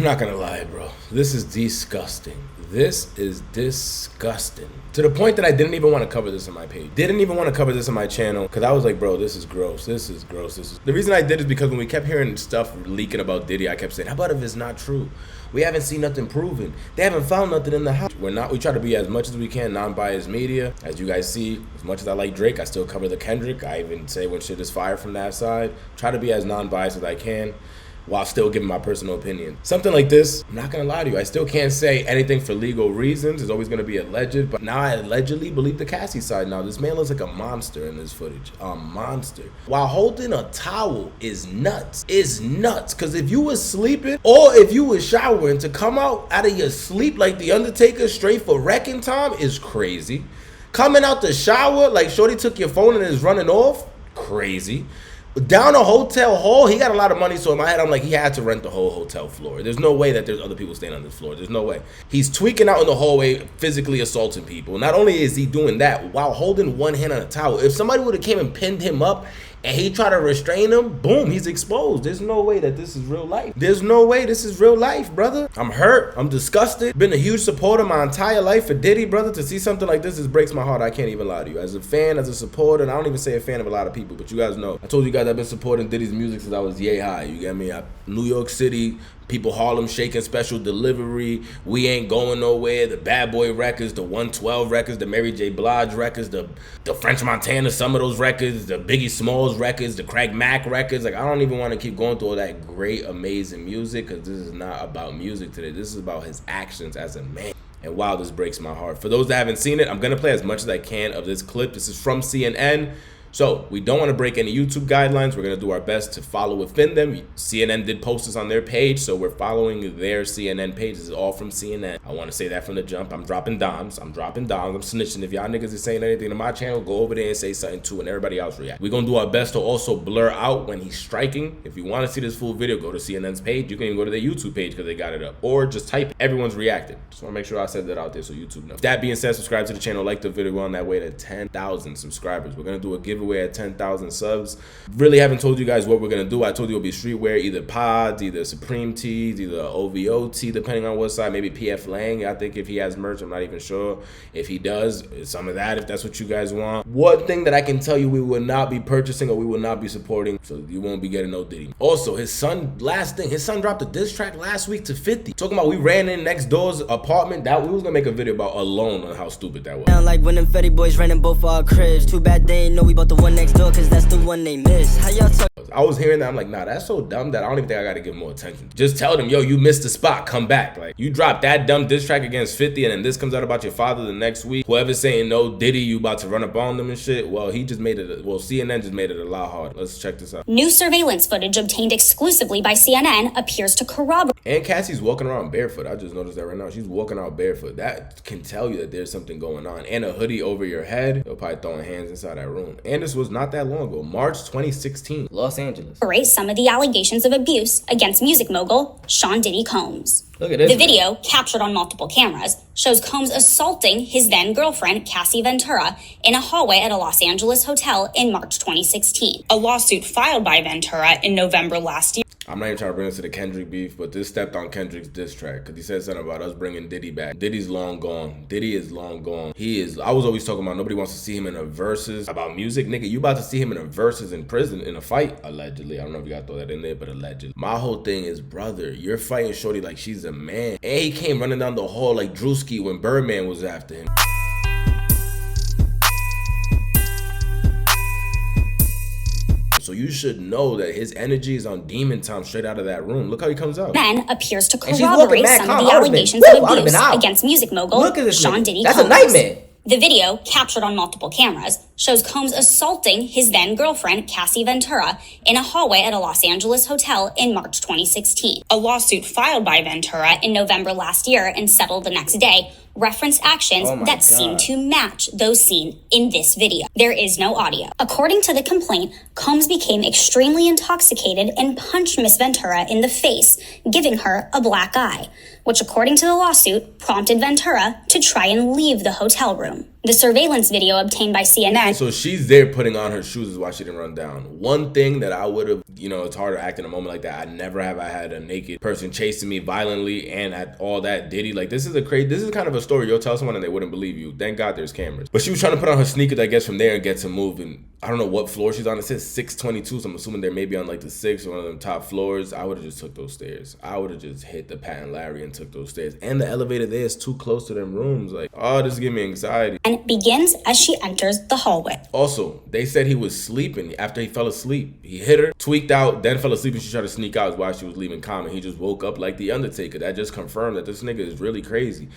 I'm not gonna lie, bro. This is disgusting. This is disgusting. To the point that I didn't even want to cover this on my page. Didn't even want to cover this on my channel because I was like, bro, this is gross. This is gross. The reason I did is because when we kept hearing stuff leaking about Diddy, I kept saying, how about if it's not true? We haven't seen nothing proven. They haven't found nothing in the house. We try to be as much as we can non-biased media. As you guys see, as much as I like Drake, I still cover the Kendrick. I even say when shit is fire from that side. Try to be as non-biased as I can, while still giving my personal opinion. Something like this, I'm not gonna lie to you, I still can't say anything for legal reasons. It's always gonna be alleged, but now I allegedly believe the Cassie side now. This man looks like a monster in this footage, a monster. While holding a towel is nuts, because if you was sleeping or if you was showering, to come out of your sleep like the Undertaker straight for wrecking time is crazy. Coming out the shower like shorty took your phone and is running off, crazy. Down a hotel hall, he got a lot of money, so in my head I'm like, he had to rent the whole hotel floor. There's no way that there's other people staying on this floor. There's no way. He's tweaking out in the hallway, physically assaulting people. Not only is he doing that while holding one hand on a towel, if somebody would have came and pinned him up and he tried to restrain him, boom, he's exposed. There's no way that this is real life. There's no way this is real life, brother. I'm hurt. I'm disgusted. Been a huge supporter my entire life for Diddy, brother. To see something like this breaks my heart. I can't even lie to you. As a fan, as a supporter, and I don't even say a fan of a lot of people, but you guys know. I told you guys I've been supporting Diddy's music since I was yay high. You get me? New York City, people Harlem Shaking, Special Delivery, We Ain't Going Nowhere, the Bad Boy records, the 112 records, the Mary J. Blige records, the French Montana, some of those records, the Biggie Smalls records, the Craig Mack records. Like, I don't even want to keep going through all that great, amazing music, because this is not about music today. This is about his actions as a man. And wow, this breaks my heart. For those that haven't seen it, I'm going to play as much as I can of this clip. This is from CNN. So we don't want to break any YouTube guidelines. We're going to do our best to follow within them. CNN did post this on their page, so we're following their CNN page. This is all from CNN. I want to say that from the jump. I'm dropping dimes. I'm snitching. If y'all niggas is saying anything to my channel, go over there and say something too, and everybody else react. We're going to do our best to also blur out when he's striking. If you want to see this full video, go to CNN's page. You can even go to their YouTube page because they got it up. Or just type everyone's reacting. Just want to make sure I said that out there so YouTube knows. That being said, subscribe to the channel, like the video. We're on that way to 10,000 subscribers. We're going to do a giveaway at 10,000 subs. Really haven't told you guys what we're gonna do. I told you it'll be streetwear, either pods, either Supreme tees, either OVO tee, depending on what side. Maybe PF Lang. I think if he has merch, I'm not even sure. If he does, some of that, if that's what you guys want. One thing that I can tell you we will not be purchasing or we will not be supporting, so you won't be getting no Diddy. Also, his son, last thing, his son dropped a diss track last week to 50. Talking about we ran in next door's apartment. That we was gonna make a video about alone on how stupid that was. Sound like when them Fetty boys ran in both our cribs. Too bad they ain't know we bought the one next door, cause that's the one they miss. How y'all talk? I was hearing that, I'm like, nah, that's so dumb that I don't even think I gotta give more attention. Just tell them, yo, you missed the spot, come back. Like, you dropped that dumb diss track against 50 and then this comes out about your father the next week. Whoever's saying no, Diddy, you about to run up on them and shit, well, he just made it, CNN just made it a lot harder. Let's check this out. New surveillance footage obtained exclusively by CNN appears to corroborate. And Cassie's walking around barefoot. I just noticed that right now. She's walking out barefoot. That can tell you that there's something going on. And a hoodie over your head. They're probably throwing hands inside that room. And this was not that long ago, March 2016, Los Angeles. Some of the allegations of abuse against music mogul Sean Diddy Combs. Look at this. The video, captured on multiple cameras, shows Combs assaulting his then girlfriend, Cassie Ventura, in a hallway at a Los Angeles hotel in March 2016. A lawsuit filed by Ventura in November last year. I'm not even trying to bring this to the Kendrick beef, but this stepped on Kendrick's diss track because he said something about us bringing Diddy back. Diddy's long gone. Diddy is long gone. I was always talking about nobody wants to see him in a versus about music. Nigga, you about to see him in a versus in prison in a fight, allegedly. I don't know if you gotta throw that in there, but allegedly. My whole thing is, brother, you're fighting shorty like she's a man. And he came running down the hall like Drewski when Birdman was after him. So you should know that his energy is on demon time straight out of that room. Look how he comes out. Then appears to corroborate some of the allegations of abuse against music mogul Sean Diddy Combs. That's a nightmare. The video, captured on multiple cameras, shows Combs assaulting his then girlfriend, Cassie Ventura, in a hallway at a Los Angeles hotel in March 2016. A lawsuit filed by Ventura In November last year and settled the next day, referenced actions that seem to match those seen in this video. There is no audio. According to the complaint, Combs became extremely intoxicated and punched Miss Ventura in the face, giving her a black eye, which according to the lawsuit prompted Ventura to try and leave the hotel room. The surveillance video obtained by CNN. So she's there putting on her shoes is why she didn't run down. One thing that I would have, it's hard to act in a moment like that. I never have I had a naked person chasing me violently and at all that Diddy. Like, this is kind of a story you'll tell someone and they wouldn't believe you. Thank God there's cameras. But she was trying to put on her sneakers, I guess, from there and get to move. And I don't know what floor she's on. It says 622, so I'm assuming they're maybe on like the 6th or one of them top floors. I would have just took those stairs. I would have just hit the Pat and Larry and took those stairs. And the elevator there is too close to them rooms. Like, oh, this gives me anxiety. And begins as she enters the hallway. Also, they said he was sleeping after he fell asleep. He hit her, tweaked out, then fell asleep, and she tried to sneak out while she was leaving comment. He just woke up like the Undertaker. That just confirmed that this nigga is really crazy.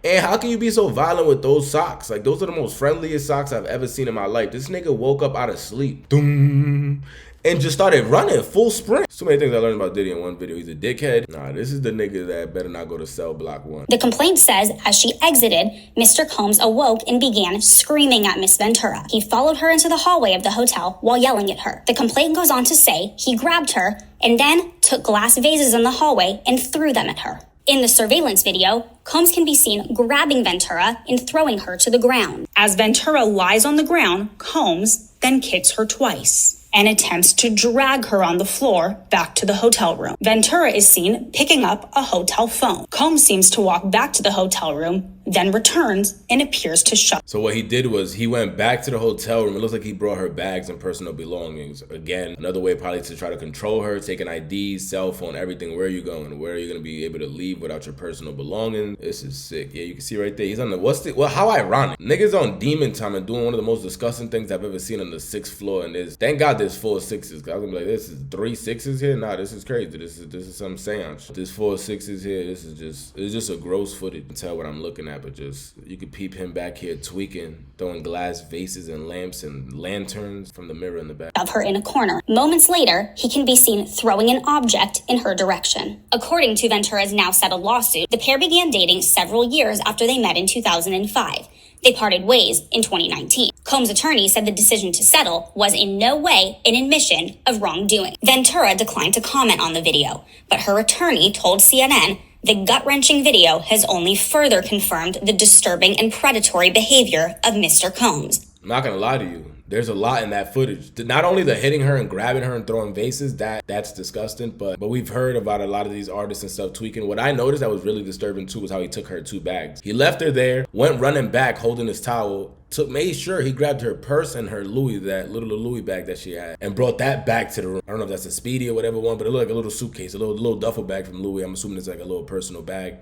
And how can you be so violent with those socks? Like, those are the most friendliest socks I've ever seen in my life. This nigga woke up out of sleep. Doom. And just started running full sprint. So many things I learned about Diddy in one video. He's a dickhead. Nah, this is the nigga that better not go to cell block 1. The complaint says as she exited, Mr. Combs awoke and began screaming at Miss Ventura. He followed her into the hallway of the hotel while yelling at her. The complaint goes on to say he grabbed her and then took glass vases in the hallway and threw them at her. In the surveillance video, Combs can be seen grabbing Ventura and throwing her to the ground. As Ventura lies on the ground, Combs then kicks her twice and attempts to drag her on the floor back to the hotel room. Ventura is seen picking up a hotel phone. Combs seems to walk back to the hotel room, then returns and appears to shut. So what he did was he went back to the hotel room. It looks like he brought her bags and personal belongings. Again, another way probably to try to control her, taking IDs, cell phone, everything. Where are you going? Where are you going to be able to leave without your personal belongings? This is sick. Yeah, you can see right there. He's on the, how ironic. Niggas on demon time and doing one of the most disgusting things I've ever seen on the 6th floor. And thank God there's 4 6s. I was gonna be like, this is 3 6s here? Nah, this is crazy. This is some seance. There's 4 6s here. It's just a gross footage. You can tell what I'm looking at, but just, you could peep him back here tweaking, throwing glass vases and lamps and lanterns from the mirror in the back of her in a corner. Moments later, he can be seen throwing an object in her direction. According to Ventura's now settled lawsuit, the pair began dating several years after they met in 2005. They parted ways in 2019. Combs' attorney said the decision to settle was in no way an admission of wrongdoing. Ventura declined to comment on the video, but her attorney told CNN the gut-wrenching video has only further confirmed the disturbing and predatory behavior of Mr. Combs. I'm not gonna lie to you. There's a lot in that footage. Not only the hitting her and grabbing her and throwing vases, that's disgusting, but we've heard about a lot of these artists and stuff tweaking. What I noticed that was really disturbing too was how he took her 2 bags. He left her there, went running back holding his towel, made sure he grabbed her purse and her Louis, that little Louis bag that she had, and brought that back to the room. I don't know if that's a Speedy or whatever one, but it looked like a little suitcase, a little duffel bag from Louis. I'm assuming it's like a little personal bag.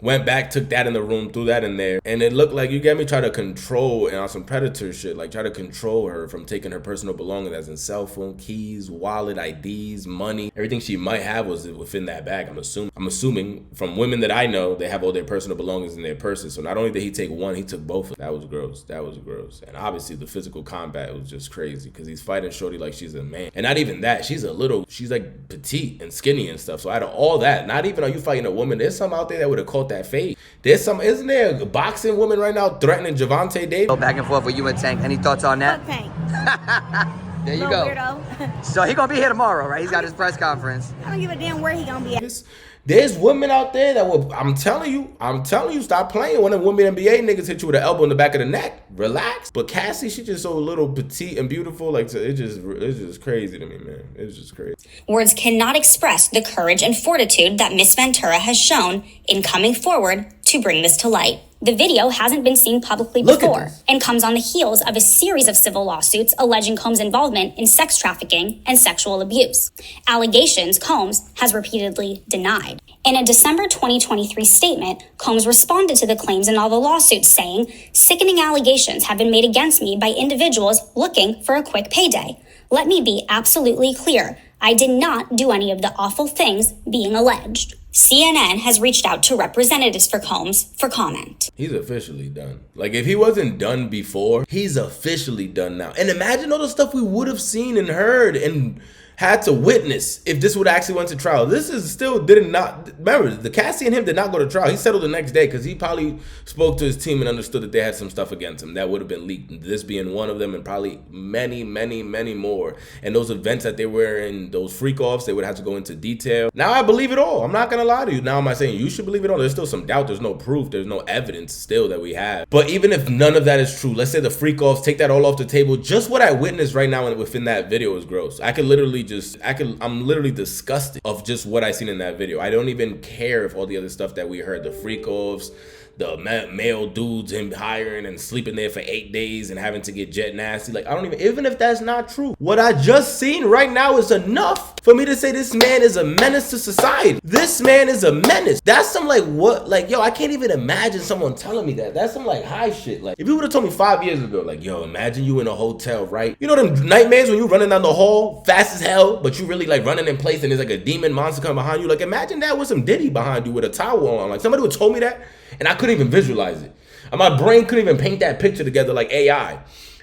Went back, took that in the room, threw that in there, and it looked like, you get me, try to control, and on some predator shit, like try to control her from taking her personal belongings, as in cell phone, keys, wallet, IDs, money, everything she might have was within that bag. I'm assuming from women that I know, they have all their personal belongings in their purses. So not only did he take one, he took both. That was gross. That was gross. And obviously the physical combat was just crazy because he's fighting shorty like she's a man. And not even that, she's like petite and skinny and stuff. So out of all that, not even are you fighting a woman, there's some out there that would have caught that fade. Isn't there a boxing woman right now threatening Javante Davis? Go back and forth with you and Tank. Any thoughts on that? Fuck Tank. There you go. Weirdo. So he gonna be here tomorrow, right? He's got his press conference. I don't give a damn where he gonna be at. There's women out there that will, I'm telling you, stop playing. When the women NBA niggas hit you with an elbow in the back of the neck, relax. But Cassie, she just so little petite and beautiful. Like, it's just crazy to me, man. It's just crazy. Words cannot express the courage and fortitude that Miss Ventura has shown in coming forward to bring this to light. The video hasn't been seen publicly before and comes on the heels of a series of civil lawsuits alleging Combs' involvement in sex trafficking and sexual abuse. Allegations Combs has repeatedly denied. In a December 2023 statement, Combs responded to the claims in all the lawsuits saying, "Sickening allegations have been made against me by individuals looking for a quick payday. Let me be absolutely clear. I did not do any of the awful things being alleged." CNN has reached out to representatives for Combs for comment. He's officially done. Like, if he wasn't done before, he's officially done now. And imagine all the stuff we would have seen and heard. And had to witness if this would actually went to trial. This is still did not, remember, the Cassie and him did not go to trial. He settled the next day because he probably spoke to his team and understood that they had some stuff against him that would have been leaked. This being one of them, and probably many, many, many more. And those events that they were in, those freak offs, they would have to go into detail. Now I believe it all. I'm not gonna lie to you. Now am I saying you should believe it all? There's still some doubt. There's no proof. There's no evidence still that we have. But even if none of that is true, let's say the freak offs, take that all off the table. Just what I witnessed right now within that video is gross. I'm literally disgusted of just what I seen in that video. I don't even care if all the other stuff that we heard, the freak offs, the male dudes, him hiring and sleeping there for 8 days and having to get jet nasty. Like, I don't even if that's not true, what I just seen right now is enough for me to say this man is a menace to society. This man is a menace. That's some like, what, like, yo, I can't even imagine someone telling me that. That's some like high shit. Like, if you would have told me 5 years ago, like, yo, imagine you in a hotel, right? You know them nightmares when you running down the hall fast as hell, but you really like running in place and there's like a demon monster coming behind you. Like, imagine that with some Diddy behind you with a towel on. Like, somebody would told me that and I couldn't even visualize it. And my brain couldn't even paint that picture together like AI.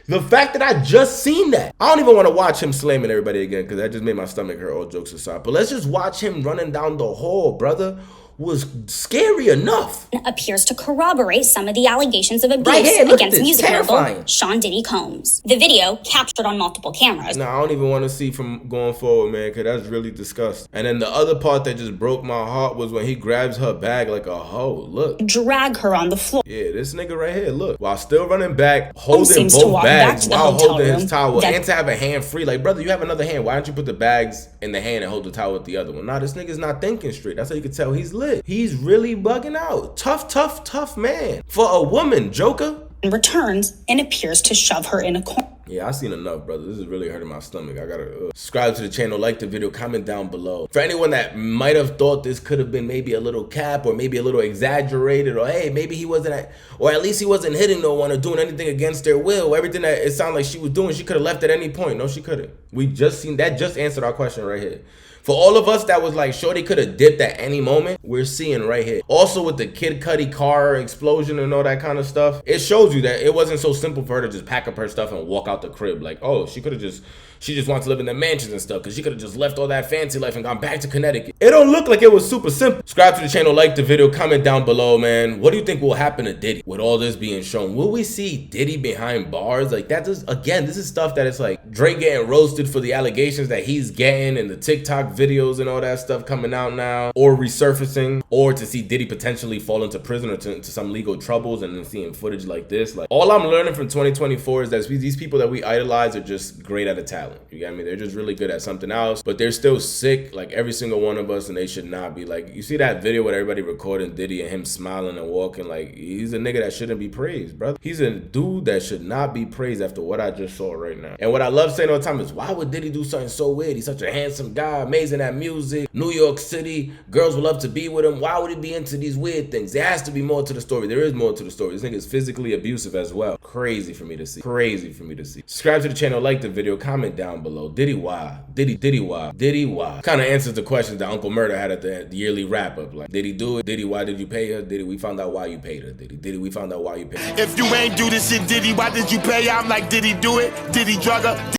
The fact that I just seen that, I don't even want to watch him slamming everybody again because that just made my stomach hurt, all jokes aside. But let's just watch him running down the hall, brother. Was scary enough. Appears to corroborate some of the allegations of abuse against music mogul Sean Diddy Combs. The video captured on multiple cameras. No, I don't even want to see from going forward, man, because that's really disgusting. And then the other part that just broke my heart was when he grabs her bag like a hoe. Look. Drag her on the floor. Yeah, this nigga right here, look. While still running back, holding both bags while holding his towel and to have a hand free. Like, brother, you have another hand. Why don't you put the bags in the hand and hold the towel with the other one? Nah, this nigga's not thinking straight. That's how you can tell he's lit. He's really bugging out. Tough man. For a woman, Joker. Returns and appears to shove her in a corner. Yeah, I seen enough, brother. This is really hurting my stomach. I gotta subscribe to the channel, like the video, comment down below. For anyone that might have thought this could have been maybe a little cap or maybe a little exaggerated, or hey, maybe he wasn't or at least he wasn't hitting no one or doing anything against their will. Everything that it sounded like she was doing, she could have left at any point. No, she couldn't. We just seen that, just answered our question right here. For all of us that was like, shorty could have dipped at any moment, we're seeing right here. Also with the Kid Cudi car explosion and all that kind of stuff, it shows you that it wasn't so simple for her to just pack up her stuff and walk out the crib. Like, oh, she just wants to live in the mansions and stuff, because she could have just left all that fancy life and gone back to Connecticut. It don't look like it was super simple. Subscribe to the channel, like the video, comment down below, man. What do you think will happen to Diddy with all this being shown? Will we see Diddy behind bars? Like, that just, again, this is stuff that it's like Drake getting roasted for the allegations that he's getting and the TikTok videos and all that stuff coming out now, or resurfacing, or to see Diddy potentially fall into prison or to some legal troubles and then seeing footage like this. Like, all I'm learning from 2024 is that these people that we idolize are just great at a talent. You get me? They're just really good at something else, but they're still sick, like every single one of us, and they should not be. Like, you see that video with everybody recording Diddy and him smiling and walking, like, he's a nigga that shouldn't be praised, brother. He's a dude that should not be praised after what I just saw right now. And what I love saying all the time is, why would Diddy do something so weird? He's such a handsome guy, amazing at music, New York City, girls would love to be with him. Why would he be into these weird things? There has to be more to the story. There is more to the story. This nigga is physically abusive as well. Crazy for me to see. Crazy for me to see. Subscribe to the channel, like the video, comment down below. Diddy why? Diddy why? Diddy why? Kind of answers the questions that Uncle Murder had at the yearly wrap up. Like, did he do it? Diddy, why did you pay her? Diddy, we found out why you paid her. Diddy, we found out why you paid her. If you ain't do this shit, Diddy, why did you pay her? I'm like, did he do it? Did he drug her?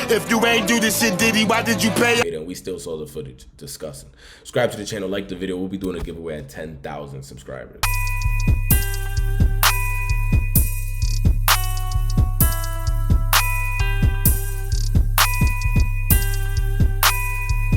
If you ain't do this shit, Diddy, why did you pay her? And we still saw the footage. Disgusting. Subscribe to the channel, like the video. We'll be doing a giveaway at 10,000 subscribers.